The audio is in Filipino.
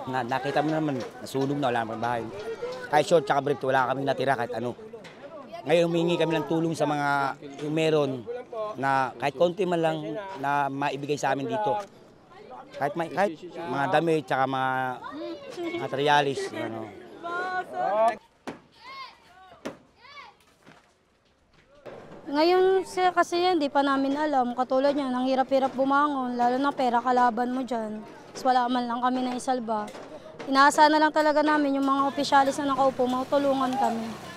Nakita mo naman, nasunog na, wala namang bahay. Kahit short tsaka brief, wala kaming natira kahit ano. Ngayon humingi kami ng tulong sa mga yung meron na kahit konti man lang na maibigay sa amin dito. Kahit mga damit tsaka mga materialis. Ano. Ngayon kasi hindi pa namin alam. Katulad niya, ang hirap-hirap bumangon, lalo na pera kalaban mo dyan. Tapos wala man lang kami na isalba. Inaasahan na lang talaga namin yung mga opisyalis na nakaupo, matulungan kami.